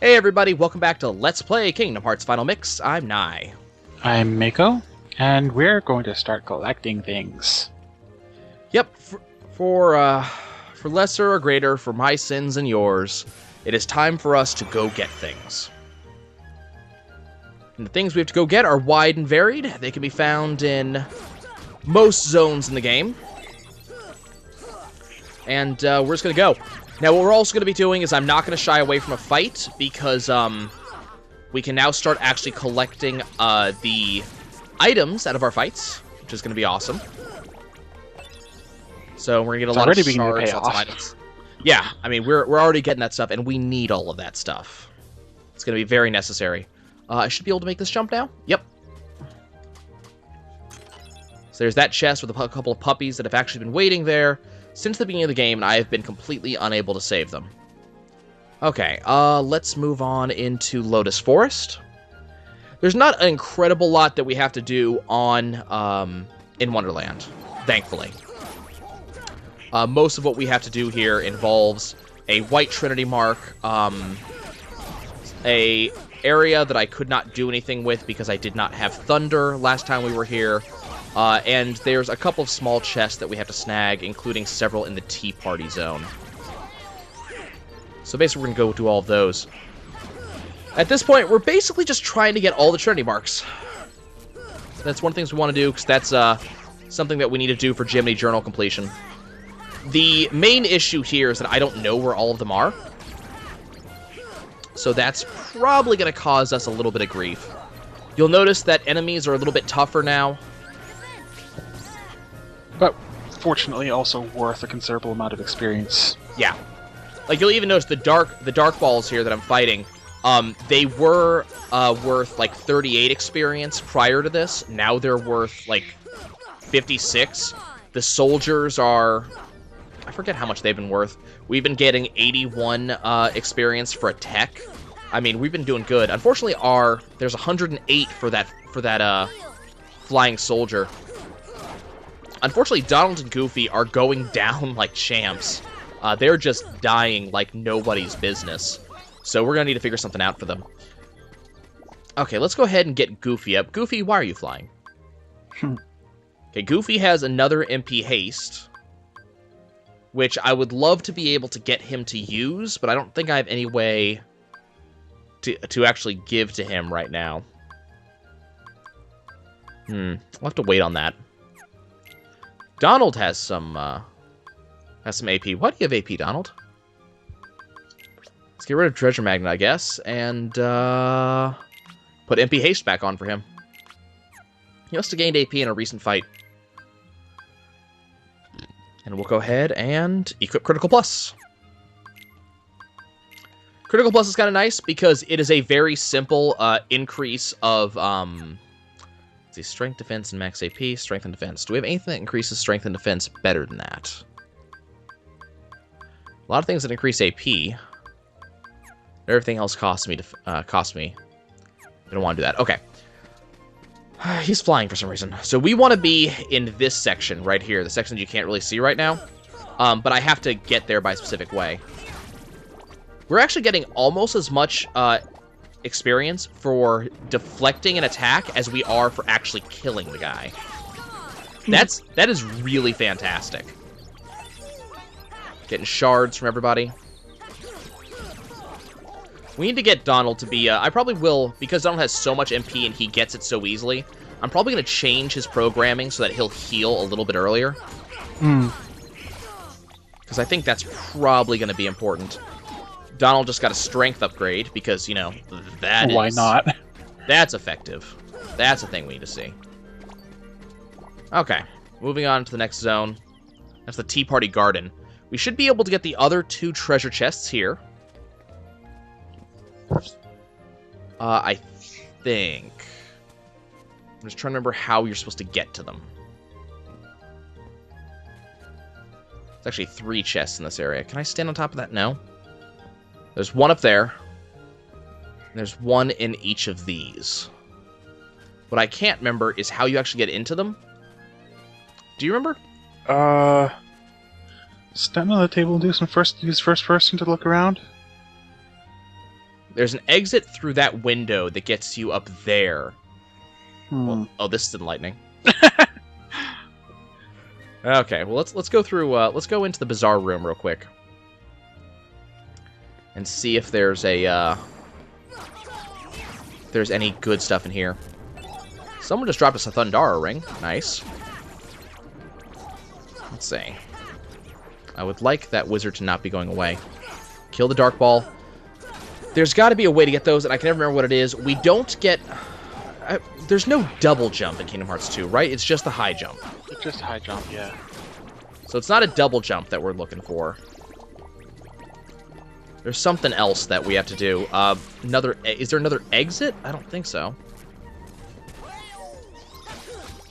Hey everybody, welcome back to Let's Play Kingdom Hearts Final Mix. I'm Nai. I'm Mako, and we're going to start collecting things. Yep, for lesser or greater, for my sins and yours, it is time for us to go get things. And the things we have to go get are wide and varied. They can be found in most zones in the game. And we're just going to go. Now, what we're also going to be doing is I'm not going to shy away from a fight, because we can now start actually collecting the items out of our fights, which is going to be awesome. So we're going to get a lot of shards, lots of items. Yeah, I mean, we're already getting that stuff, and we need all of that stuff. It's going to be very necessary. I should be able to make this jump now. Yep. So there's that chest with a couple of puppies that have actually been waiting there since the beginning of the game, and I have been completely unable to save them. Okay, let's move on into Lotus Forest. There's not an incredible lot that we have to do on in Wonderland, thankfully. Most of what we have to do here involves a White Trinity mark, a area that I could not do anything with because I did not have Thunder last time we were here, and there's a couple of small chests that we have to snag, including several in the Tea Party zone. So basically we're going to go do all of those. At this point, we're basically just trying to get all the Trinity marks. That's one of the things we want to do, because that's something that we need to do for Jiminy Journal completion. The main issue here is that I don't know where all of them are. So that's probably going to cause us a little bit of grief. You'll notice that enemies are a little bit tougher now. But fortunately also worth a considerable amount of experience. Yeah. Like, you'll even notice the dark balls here that I'm fighting, they were worth, like, 38 experience prior to this. Now they're worth, like, 56. The soldiers are... I forget how much they've been worth. We've been getting 81 experience for a tech. I mean, we've been doing good. Unfortunately, there's 108 for that flying soldier. Unfortunately, Donald and Goofy are going down like champs. They're just dying like nobody's business. So we're going to need to figure something out for them. Okay, let's go ahead and get Goofy up. Goofy, why are you flying? Okay, Goofy has another MP haste, which I would love to be able to get him to use, but I don't think I have any way to actually give to him right now. We'll have to wait on that. Donald has some AP. Why do you have AP, Donald? Let's get rid of Treasure Magnet, I guess, and put MP Haste back on for him. He must have gained AP in a recent fight. And we'll go ahead and equip Critical Plus. Critical Plus is kind of nice because it is a very simple increase of let's see, Strength, Defense, and Max AP, Strength, and Defense. Do we have anything that increases Strength and Defense better than that? A lot of things that increase AP. Everything else costs me. I don't want to do that. Okay. He's flying for some reason. So we want to be in this section right here, the section that you can't really see right now. But I have to get there by a specific way. We're actually getting almost as much experience for deflecting an attack as we are for actually killing the guy. That is really fantastic. Getting shards from everybody. We need to get Donald to be... I probably will, because Donald has so much MP and he gets it so easily, I'm probably going to change his programming so that he'll heal a little bit earlier. Because I think that's probably going to be important. Donald just got a strength upgrade, because, you know, Why not? That's effective. That's a thing we need to see. Okay, moving on to the next zone. That's the Tea Party Garden. We should be able to get the other 2 treasure chests here. I think... I'm just trying to remember how you're supposed to get to them. There's actually 3 chests in this area. Can I stand on top of that? No. There's one up there. And there's one in each of these. What I can't remember is how you actually get into them. Do you remember? Stand on the table and use first person to look around. There's an exit through that window that gets you up there. Hmm. Oh, this is enlightening. Okay, well let's go through. Let's go into the bizarre room real quick and see if there's a if there's any good stuff in here. Someone just dropped us a Thundara ring. Nice. Let's see. I would like that wizard to not be going away. Kill the Dark Ball. There's got to be a way to get those, and I can never remember what it is. We don't get... there's no double jump in Kingdom Hearts 2, right? It's just a high jump. It's just a high jump, yeah. So it's not a double jump that we're looking for. There's something else that we have to do. Is there another exit? I don't think so.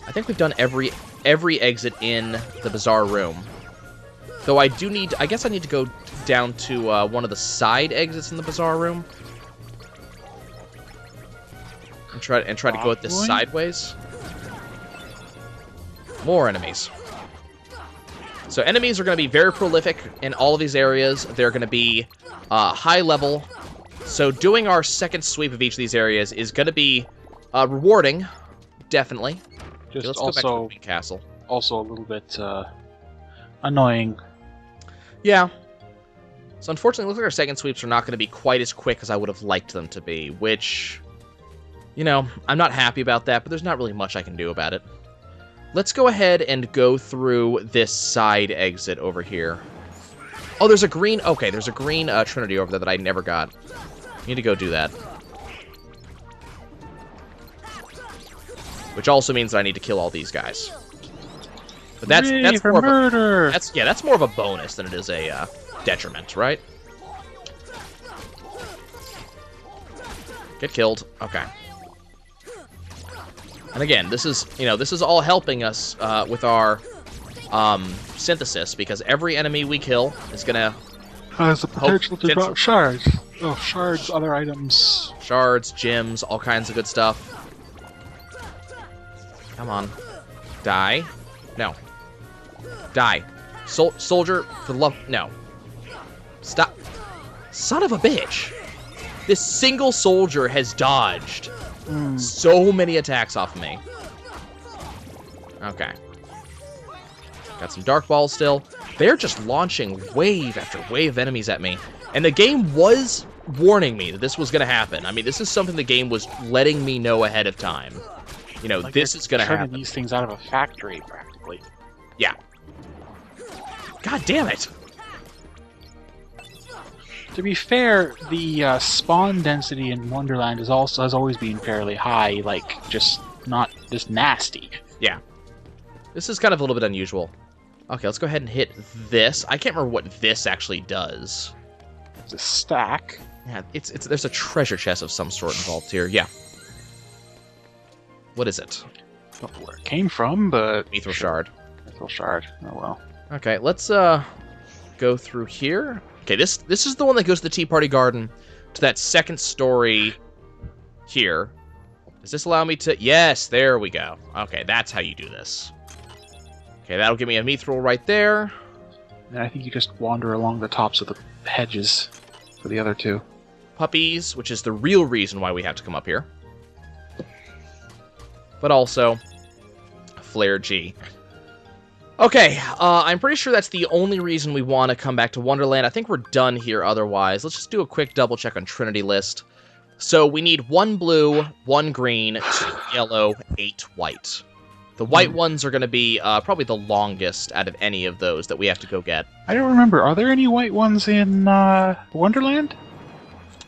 I think we've done every exit in the bizarre room. Though I do need... I guess I need to go down to one of the side exits in the bizarre room. And try to go at this sideways. More enemies. So enemies are going to be very prolific in all of these areas. They're going to be high level. So doing our second sweep of each of these areas is going to be rewarding, definitely. Just Let's also, go back to the main castle. Also a little bit annoying. Yeah. So unfortunately, it looks like our second sweeps are not going to be quite as quick as I would have liked them to be, which, you know, I'm not happy about that, but there's not really much I can do about it. Let's go ahead and go through this side exit over here. Oh, there's a green... Okay, there's a green Trinity over there that I never got. Need to go do that. Which also means that I need to kill all these guys. But that's more of murder. That's more of a bonus than it is a detriment, right? Get killed. Okay. And again, this is all helping us with our synthesis, because every enemy we kill is gonna has the potential to drop shards. Oh, shards, other items. Shards, gems, all kinds of good stuff. Come on. Die. No. Die. Soldier, for the love... No. Stop. Son of a bitch. This single soldier has dodged so many attacks off of me. Okay. Got some Dark Balls still. They're just launching wave after wave of enemies at me. And the game was warning me that this was going to happen. I mean, this is something the game was letting me know ahead of time. You know, like this is going to happen. These things out of a factory, practically. Yeah. God damn it. To be fair, the spawn density in Wonderland has always been fairly high, like, just not just nasty. Yeah. This is kind of a little bit unusual. Okay, let's go ahead and hit this. I can't remember what this actually does. It's a stack. Yeah, there's a treasure chest of some sort involved here. Yeah. What is it? Don't know where it came from, but... Mithril Shard. Mithril Shard. Oh, well. Okay, let's go through here. Okay, this is the one that goes to the Tea Party Garden, to that second story here. Does this allow me to... Yes, there we go. Okay, that's how you do this. Okay, that'll give me a Mithril right there. And I think you just wander along the tops of the hedges for the other two. Puppies, which is the real reason why we have to come up here. But also, Flare G. Okay, I'm pretty sure that's the only reason we want to come back to Wonderland. I think we're done here otherwise. Let's just do a quick double check on Trinity list. So we need 1 blue, 1 green, 2 yellow, 8 white. The white ones are going to be probably the longest out of any of those that we have to go get. I don't remember. Are there any white ones in Wonderland?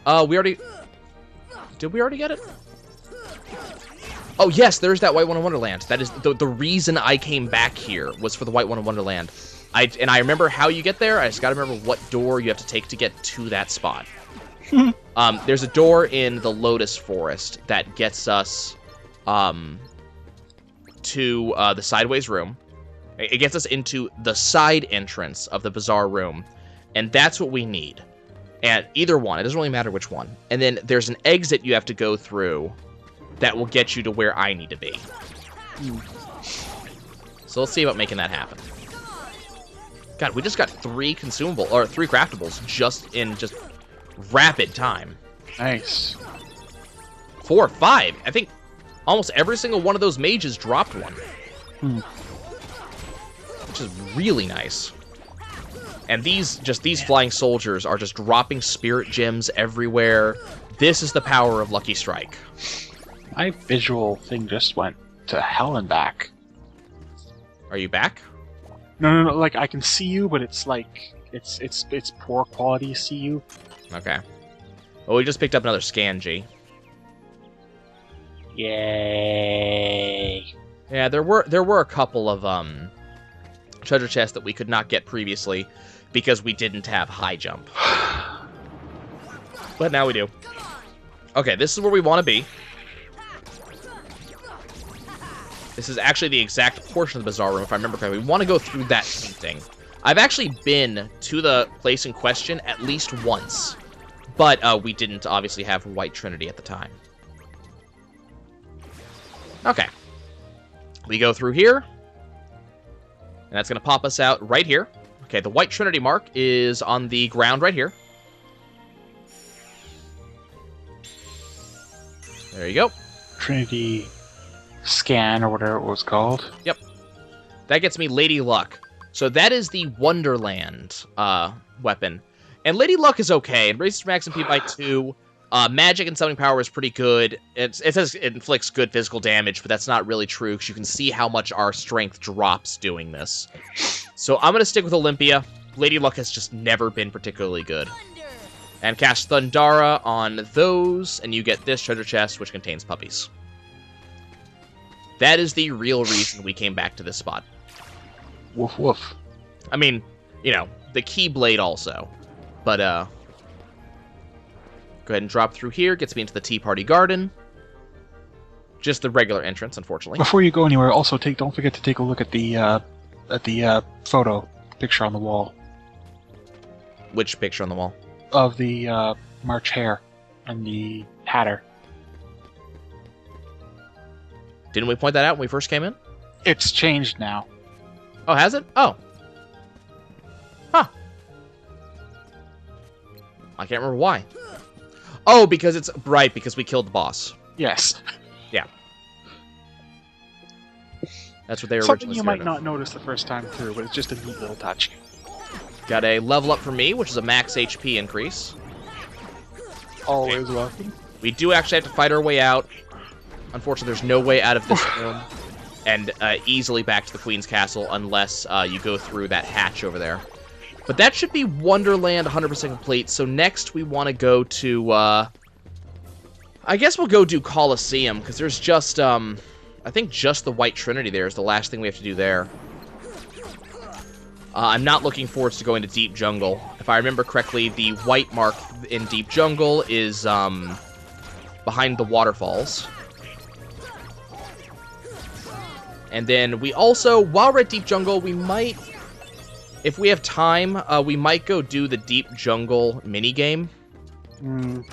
We already... Did we already get it? Oh, yes, there's that white one in Wonderland. That is the reason I came back here was for the white one in Wonderland. And I remember how you get there. I just got to remember what door you have to take to get to that spot. There's a door in the Lotus Forest that gets us to the sideways room. It gets us into the side entrance of the bizarre room. And that's what we need. And either one. It doesn't really matter which one. And then there's an exit you have to go through that will get you to where I need to be. So let's see about making that happen. God, we just got 3 craftables just in rapid time. Nice. 4 or 5. I think almost every single one of those mages dropped one. Which is really nice. And these flying soldiers are just dropping spirit gems everywhere. This is the power of Lucky Strike. My visual thing just went to hell and back. Are you back? No. Like I can see you, but it's like it's poor quality see you. Okay. Well, we just picked up another Scanji. Yay! Yeah, there were a couple of treasure chests that we could not get previously because we didn't have high jump. But now we do. Okay, this is where we want to be. This is actually the exact portion of the Bazaar Room, if I remember correctly. We want to go through that painting. I've actually been to the place in question at least once, but we didn't obviously have White Trinity at the time. Okay. We go through here, and that's going to pop us out right here. Okay, the White Trinity mark is on the ground right here. There you go. Trinity scan, or whatever it was called. Yep. That gets me Lady Luck. So that is the Wonderland weapon. And Lady Luck is okay. It raises max MP by 2. Magic and summoning power is pretty good. It says it inflicts good physical damage, but that's not really true, because you can see how much our strength drops doing this. So I'm going to stick with Olympia. Lady Luck has just never been particularly good. And cast Thundara on those, and you get this treasure chest, which contains puppies. That is the real reason we came back to this spot. Woof woof. I mean, you know, the Keyblade also. But, go ahead and drop through here. Gets me into the Tea Party Garden. Just the regular entrance, unfortunately. Before you go anywhere, also don't forget to take a look at the photo picture on the wall Which picture on the wall? of the March Hare and the Hatter. Didn't we point that out when we first came in? It's changed now. Oh, has it? Oh. Huh. I can't remember why. Oh, because it's bright, because we killed the boss. Yes. Yeah. That's what they were Something originally you scared might of. not notice the first time through, but it's just a neat little touch. Got a level up for me, which is a max HP increase. Always welcome. We do actually have to fight our way out. Unfortunately, there's no way out of this room. And easily back to the Queen's Castle unless you go through that hatch over there. But that should be Wonderland 100% complete. So next we want to go to... I guess we'll go do Colosseum, because there's just... I think just the White Trinity there is the last thing we have to do there. I'm not looking forward to going to Deep Jungle. If I remember correctly, the white mark in Deep Jungle is behind the waterfalls. And then we also, while we're at Deep Jungle, we might, if we have time, we might go do the Deep Jungle minigame. Oh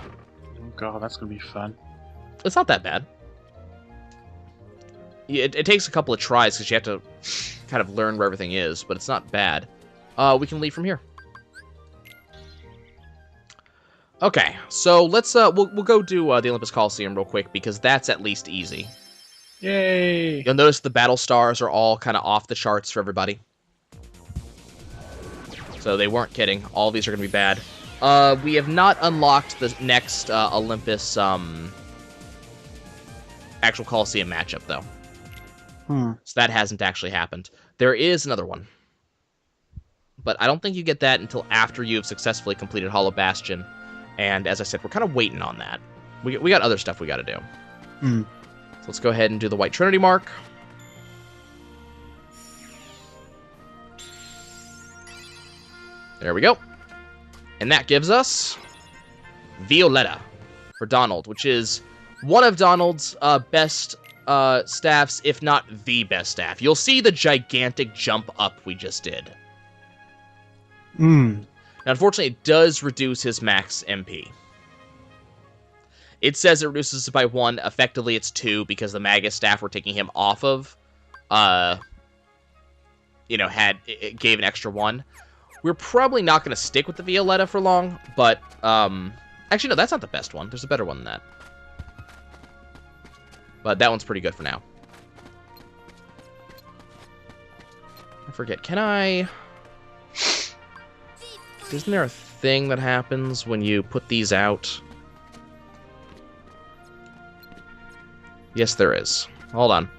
god, that's gonna be fun. It's not that bad. It takes a couple of tries because you have to kind of learn where everything is, but it's not bad. We can leave from here. Okay, so let's we'll go do the Olympus Coliseum real quick because that's at least easy. Yay! You'll notice the battle stars are all kind of off the charts for everybody. So they weren't kidding. All these are going to be bad. We have not unlocked the next Olympus actual Coliseum matchup, though. So that hasn't actually happened. There is another one. But I don't think you get that until after you've successfully completed Hollow Bastion. And as I said, we're kind of waiting on that. We got other stuff we got to do. So let's go ahead and do the White Trinity mark. There we go. And that gives us Violetta for Donald, which is one of Donald's best staffs, if not the best staff. You'll see the gigantic jump up we just did. Now, unfortunately, it does reduce his max MP. It says it reduces it by 1. Effectively, it's 2 because the Magus staff we're taking him off of, it gave an extra 1. We're probably not going to stick with the Violetta for long, but Actually, no, that's not the best one. There's a better one than that. But that one's pretty good for now. I forget. Can I... Isn't there a thing that happens when you put these out? Yes, there is. Hold on.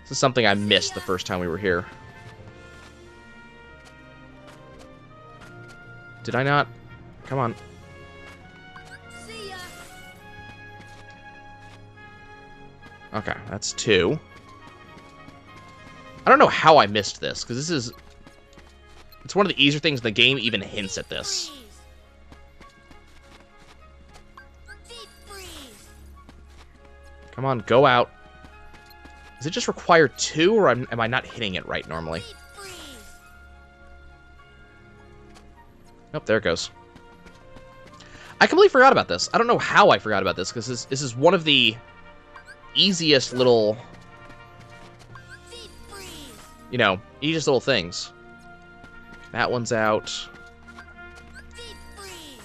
This is something I missed the first time we were here. Did I not? Come on. See ya. Okay, that's 2. I don't know how I missed this, because this is... It's one of the easier things in the game even hints at this. Deep freeze. Come on, go out. Does it just require 2, or am I not hitting it right normally? Deep freeze. Nope, there it goes. I completely forgot about this. I don't know how I forgot about this, because this is one of the easiest little... Deep freeze. You know, easiest little things. That one's out. Deep freeze.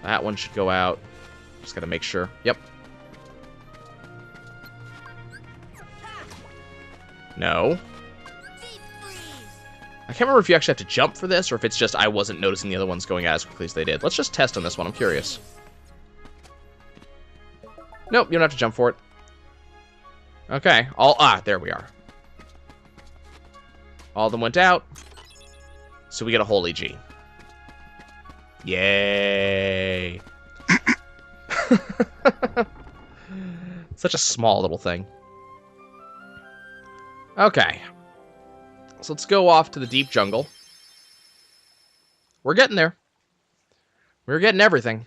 That one should go out. Just gotta make sure. Yep. No. Deep freeze. I can't remember if you actually have to jump for this, or if it's just I wasn't noticing the other ones going out as quickly as they did. Let's just test on this one. I'm curious. Nope, you don't have to jump for it. Okay. There we are. All of them went out. So we get a Holy G. Yay. Such a small little thing. Okay. So let's go off to the deep jungle. We're getting there. We're getting everything.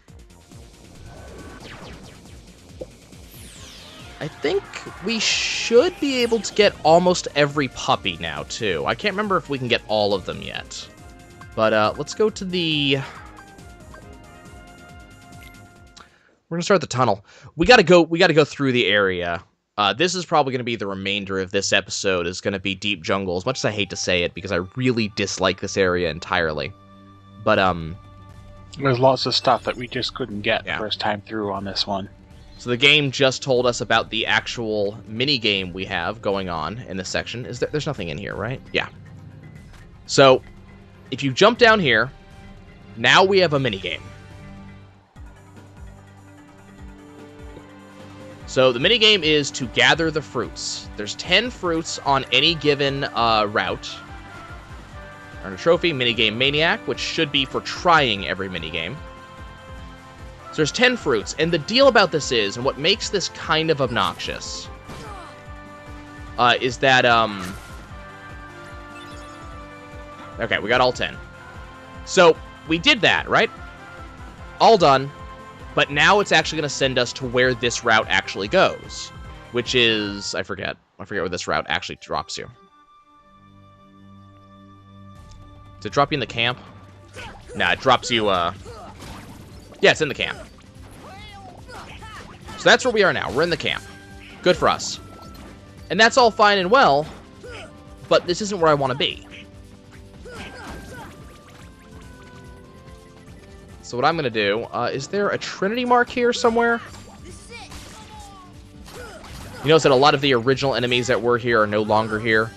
I think we should be able to get almost every puppy now, too. I can't remember if we can get all of them yet. But let's go to the... We're gonna start the tunnel. We gotta go through the area. This is probably gonna be the remainder of this episode, is gonna be Deep Jungle, as much as I hate to say it, because I really dislike this area entirely. But, There's lots of stuff that we just couldn't get Yeah. first time through on this one. So the game just told us about the actual mini-game we have going on in this section. There's nothing in here, right? Yeah. So, if you jump down here, now we have a mini-game. So the mini-game is to gather the fruits. There's 10 fruits on any given route. Earn a trophy, Minigame Maniac, which should be for trying every minigame. So there's 10 fruits, and the deal about this is, and what makes this kind of obnoxious, is that, okay, we got all 10. So, we did that, right? All done, but now it's actually going to send us to where this route actually goes, which is, I forget where this route actually drops you. Does it drop you in the camp? Nah, it drops you, yeah, it's in the camp. So that's where we are now. We're in the camp. Good for us. And that's all fine and well, but this isn't where I want to be. So what I'm going to do, is there a Trinity mark here somewhere? You notice that a lot of the original enemies that were here are no longer here.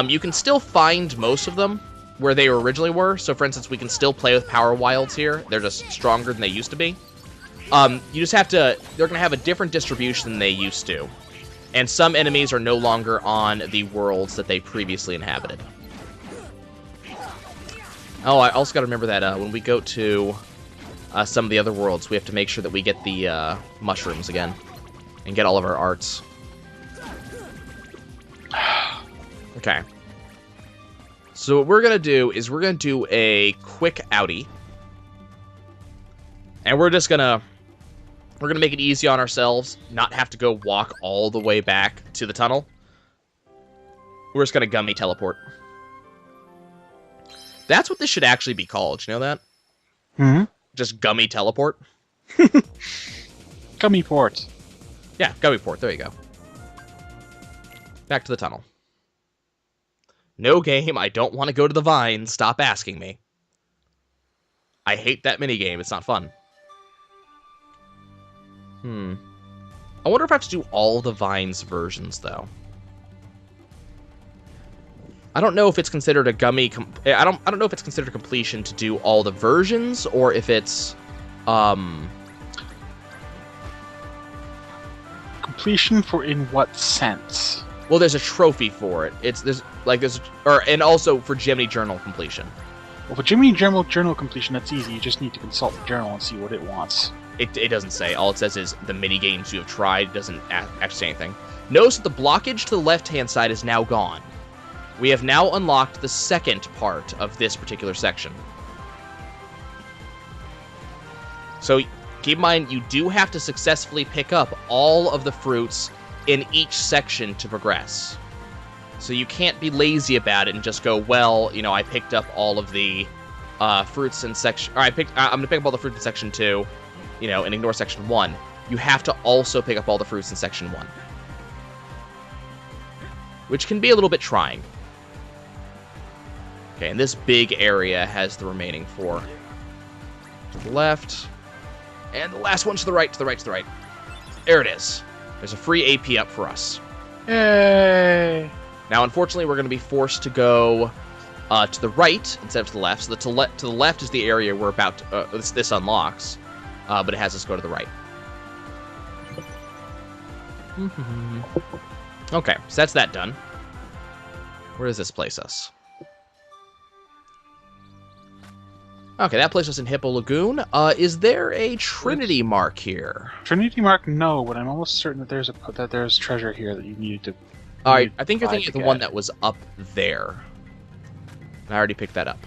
You can still find most of them where they originally were. So, for instance, we can still play with Power Wilds here. They're just stronger than they used to be. You just have to... They're going to have a different distribution than they used to. And some enemies are no longer on the worlds that they previously inhabited. Oh, I also got to remember that when we go to some of the other worlds, we have to make sure that we get the mushrooms again. And get all of our arts. Okay. So what we're going to do is we're going to do a quick outie. And we're just going to... We're going to make it easy on ourselves. Not have to go walk all the way back to the tunnel. We're just going to gummy teleport. That's what this should actually be called. You know that? Hmm? Just gummy teleport? Gummy ports. Yeah, gummy port. There you go. Back to the tunnel. No game, I don't want to go to the vine. Stop asking me. I hate that minigame. It's not fun. I wonder if I have to do all the Vines versions, though. I don't know if it's considered a gummy... I don't know if it's considered completion to do all the versions, or if it's... Completion for in what sense? Well, there's a trophy for it. And also for Jiminy Journal completion. Well, for Jiminy Journal completion, that's easy. You just need to consult the journal and see what it wants. It doesn't say. All it says is the mini games you have tried. It doesn't actually say anything. Notice that the blockage to the left-hand side is now gone. We have now unlocked the second part of this particular section. So keep in mind, you do have to successfully pick up all of the fruits in each section to progress. So you can't be lazy about it and just go, well, you know, I picked up all of the fruits in section... Or I'm going to pick up all the fruits in section 2, you know, and ignore section 1. You have to also pick up all the fruits in section 1. Which can be a little bit trying. Okay, and this big area has the remaining 4. To the left. And the last one to the right, to the right, to the right. There it is. There's a free AP up for us. Yay! Now, unfortunately, we're going to be forced to go to the right instead of to the left. So to the left is the area we're about to, this unlocks, but it has us go to the right. Okay, so that's that done. Where does this place us? Okay, that places us in Hippo Lagoon. Is there a Trinity mark here? Trinity mark, no, but I'm almost certain that there's treasure here that you needed to. All right, I think you're thinking of the one that was up there. I already picked that up.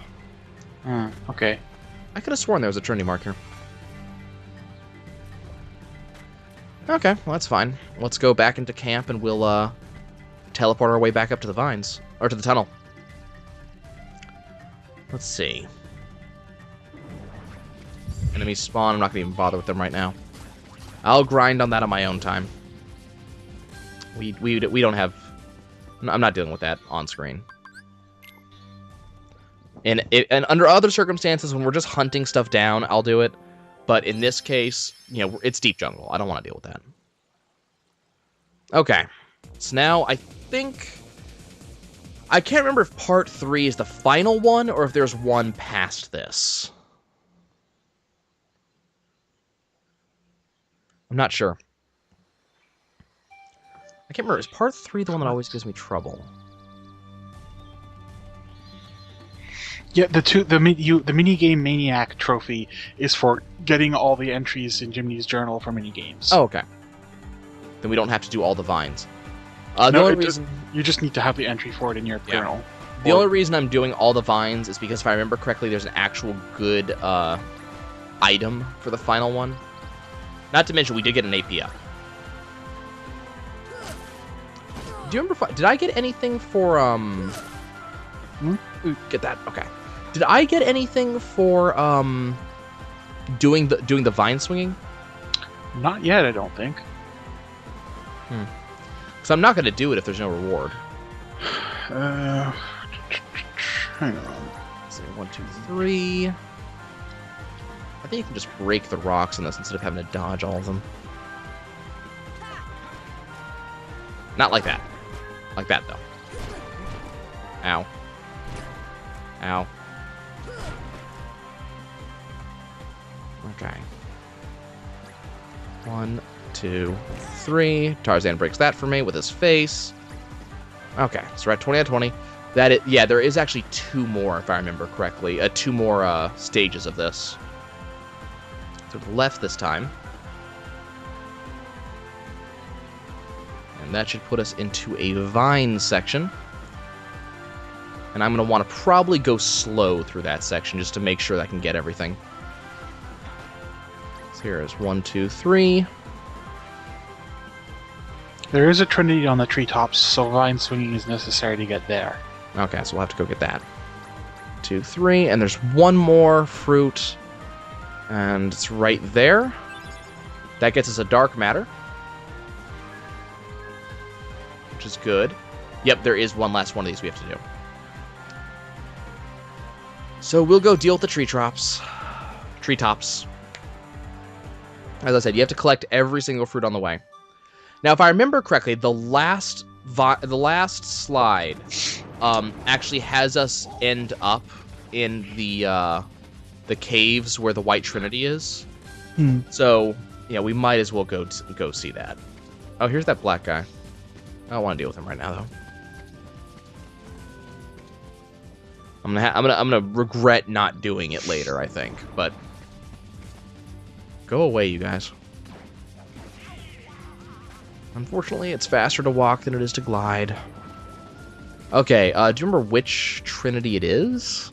Okay. I could have sworn there was a Trinity mark here. Okay, well, that's fine. Let's go back into camp and we'll teleport our way back up to the vines. Or to the tunnel. Let's see. Enemies spawn. I'm not going to even bother with them right now. I'll grind on that on my own time. We don't have... I'm not dealing with that on screen. And under other circumstances, when we're just hunting stuff down, I'll do it. But in this case, you know, it's deep jungle. I don't want to deal with that. Okay. So now, I think... I can't remember if part 3 is the final one, or if there's one past this. I'm not sure. I can't remember. Is part 3 the one that always gives me trouble? Yeah, the mini game Maniac trophy is for getting all the entries in Jiminy's journal for mini games. Oh, okay. Then we don't have to do all the vines. The only reason you just need to have the entry for it in your journal. The only reason I'm doing all the vines is because if I remember correctly, there's an actual good item for the final one. Not to mention, we did get an AP up. Do you remember? Did I get anything for Get that. Okay. Did I get anything for doing the vine swinging? Not yet, I don't think. Because I'm not going to do it if there's no reward. Hang on. So 1, 2, 3. I think you can just break the rocks on this instead of having to dodge all of them. Not like that. Like that, though. Ow. Ow. Okay. 1, 2, 3. Tarzan breaks that for me with his face. Okay, so we're at 20 out of 20. Yeah, there is actually 2 more, if I remember correctly. 2 more stages of this. To the left this time. And that should put us into a vine section. And I'm going to want to probably go slow through that section just to make sure that I can get everything. So here is 1, 2, 3. There is a trinity on the treetops, so vine swinging is necessary to get there. Okay, so we'll have to go get that. 2, 3, and there's 1 more fruit. And it's right there. That gets us a dark matter. Which is good. Yep, there is one last one of these we have to do. So we'll go deal with the treetops. As I said, you have to collect every single fruit on the way. Now, if I remember correctly, the last slide actually has us end up in the caves where the White Trinity is. So, yeah, we might as well go see that. Oh, here's that black guy. I don't want to deal with him right now, though. I'm gonna regret not doing it later, I think. But go away, you guys. Unfortunately, it's faster to walk than it is to glide. Okay, do you remember which Trinity it is?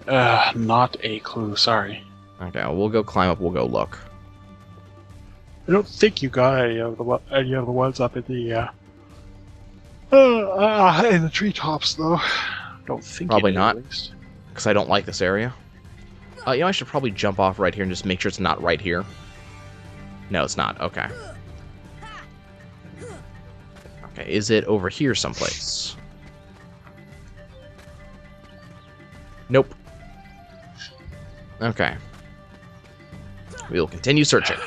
Not a clue. Sorry. Okay, well, we'll go climb up. We'll go look. I don't think you got any of the ones up in the treetops, though. Don't think Probably you did, not. at least. Because I don't like this area. You know, I should probably jump off right here and just make sure it's not right here. No, it's not. Okay. Okay, is it over here someplace? Nope. Okay. We will continue searching.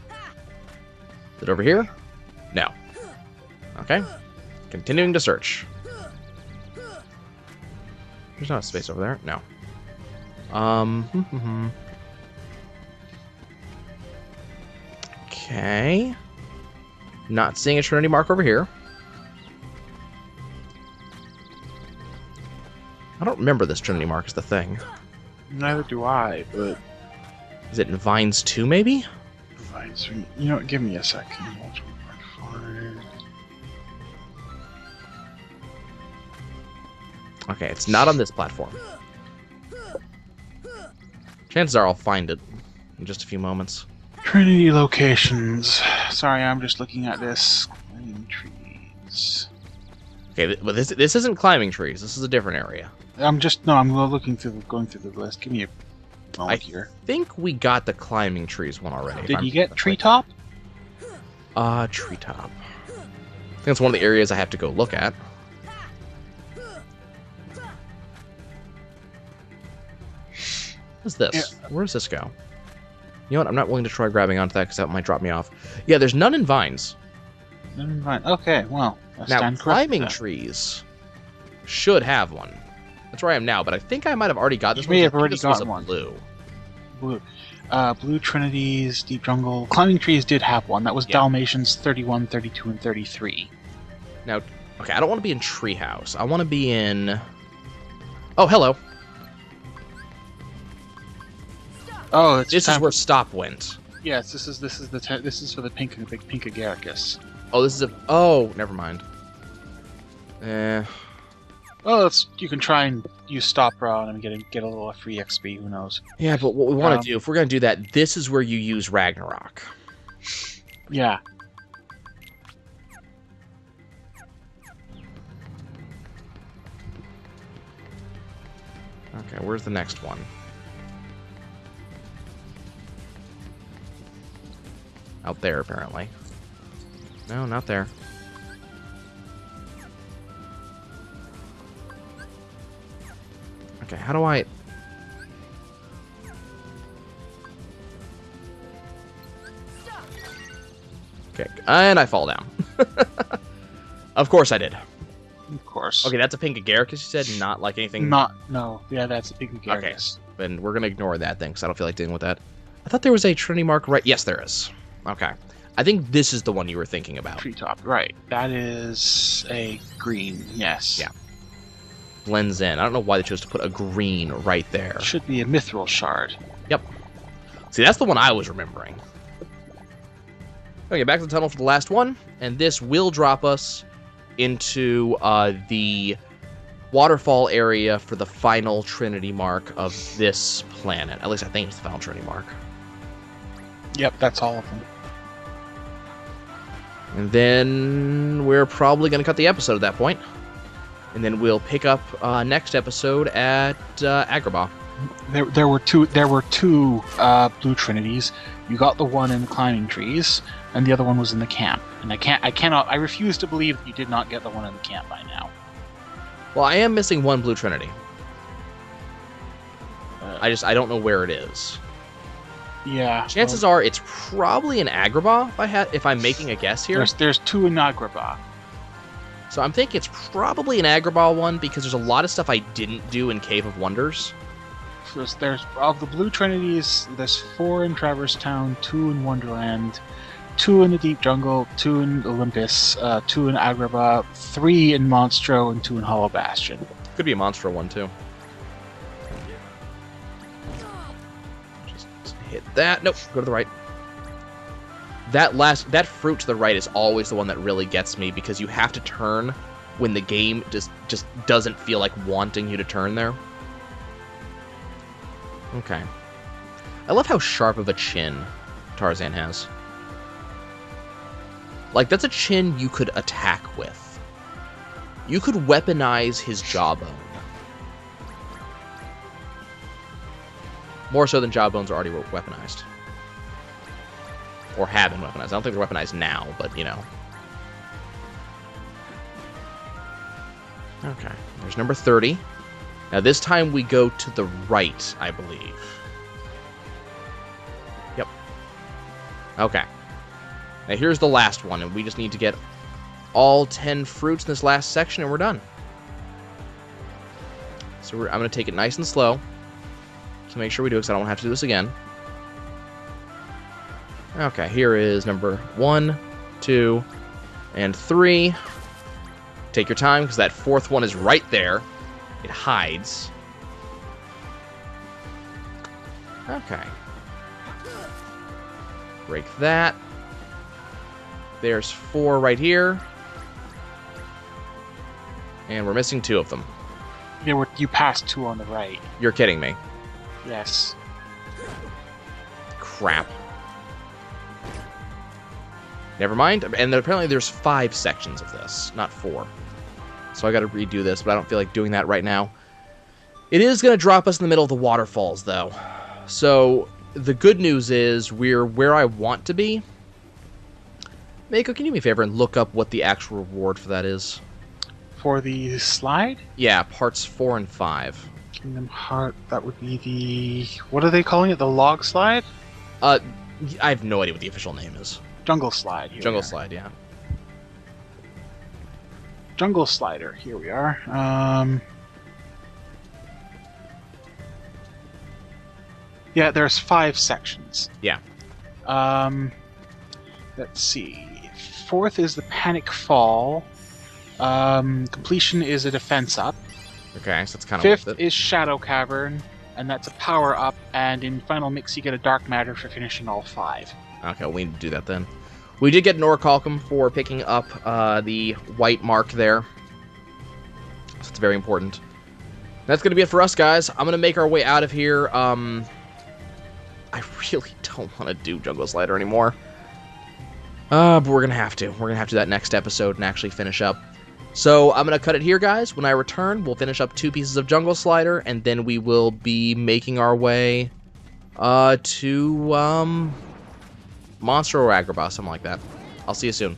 Is it over here? No. Okay. Continuing to search. There's not a space over there. No. Okay. Not seeing a Trinity mark over here. I don't remember this Trinity mark is the thing. Neither do I, but Is it in Vines 2, maybe? Vines. You know what? Give me a second. Okay, it's not on this platform. Chances are I'll find it in just a few moments. Trinity locations. Sorry, I'm just looking at this. Climbing trees. Okay, but this isn't climbing trees. This is a different area. I'm looking through, going through the list. Give me a moment here. I think we got the climbing trees one already. if Did I'm you get correctly. treetop? Treetop. I think it's one of the areas I have to go look at. What's this? Yeah. Where does this go? You know what? I'm not willing to try grabbing onto that because that might drop me off. Yeah, there's none in Vines. Never mind. Okay, well, I Now, stand corrected climbing then. trees should have one. That's where I am now, but I think I might have already got this You one. may 'cause I have think already this was gotten a one. Blue. Blue Trinities, Deep Jungle. Climbing trees did have one. That was Yeah. Dalmatians 31, 32, and 33. Now, okay, I don't want to be in Treehouse. I want to be in... Oh, hello. Oh, it's This time is where Stop went. Yes, this is for the big pink Agaricus. Oh, this is a... Oh, never mind. Well, you can try and use Stop Raw and get a little free XP. Who knows? Yeah, but what we want to do, if we're going to do that, this is where you use Ragnarok. Yeah. Okay, where's the next one? Out there, apparently. No, not there. Okay, how do I... Okay, and I fall down. Of course I did. Of course. Okay, that's a pink Agaricus, you said? Not like anything... No. Yeah, that's a big Agaricus. And we're going to ignore that thing, because I don't feel like dealing with that. I thought there was a Trinity mark right... Yes, there is. Okay. I think this is the one you were thinking about. Treetop, right. That is a green, yes. Yeah. Blends in. I don't know why they chose to put a green right there. Should be a mithril shard. Yep. See, that's the one I was remembering. Okay, back to the tunnel for the last one, and this will drop us into the waterfall area for the final Trinity mark of this planet. At least I think it's the final Trinity mark. Yep, that's all of them. And then we're probably going to cut the episode at that point. And then we'll pick up next episode at Agrabah. There were two blue trinities. You got the one in the climbing trees, and the other one was in the camp. And I refuse to believe that you did not get the one in the camp by now. Well, I am missing one blue trinity. I don't know where it is. Yeah. Chances are it's probably an Agrabah if I'm making a guess here. There's 2 in Agrabah. So I'm thinking it's probably an Agrabah one because there's a lot of stuff I didn't do in Cave of Wonders. There's of the Blue Trinities, there's 4 in Traverse Town, 2 in Wonderland, 2 in the Deep Jungle, 2 in Olympus, 2 in Agrabah, 3 in Monstro, and 2 in Hollow Bastion. Could be a Monstro one too. Just hit that. Nope, go to the right. That fruit to the right is always the one that really gets me because you have to turn when the game just doesn't feel like wanting you to turn there. Okay. I love how sharp of a chin Tarzan has. Like, that's a chin you could attack with. You could weaponize his jawbone. More so than jawbones are already weaponized. Or have been weaponized. I don't think they're weaponized now, but, you know. Okay, there's number 30. Now this time we go to the right, I believe. Yep. Okay. Now here's the last one, and we just need to get all 10 fruits in this last section, and we're done. So I'm going to take it nice and slow to make sure we do it, because I don't want to have to do this again. Okay, here is number 1, 2, and 3. Take your time, because that 4th one is right there. It hides. Okay. Break that. There's 4 right here. And we're missing 2 of them. You passed 2 on the right. You're kidding me. Yes. Crap. Never mind. And apparently there's 5 sections of this, not 4. So I gotta redo this, but I don't feel like doing that right now. It is gonna drop us in the middle of the waterfalls, though. So the good news is we're where I want to be. Mako, can you do me a favor and look up what the actual reward for that is? For the slide? Yeah, parts 4 and 5. Kingdom Heart, that would be the... What are they calling it? The log slide? I have no idea what the official name is. Jungle slide. Here Jungle we are. Slide, yeah. Jungle Slider. Here we are. Yeah, there's 5 sections. Yeah. Let's see. 4th is the Panic Fall. Completion is a defense up. Okay, so that's kind of 5th is Shadow Cavern, and that's a power up. And in Final Mix, you get a Dark Matter for finishing all 5. Okay, well, we need to do that then. We did get an Orichalcum for picking up the white mark there. So it's very important. That's going to be it for us, guys. I'm going to make our way out of here. I really don't want to do Jungle Slider anymore. But we're going to have to. We're going to have to do that next episode and actually finish up. So I'm going to cut it here, guys. When I return, we'll finish up 2 pieces of Jungle Slider, and then we will be making our way to Monster or Agrabah, something like that. I'll see you soon.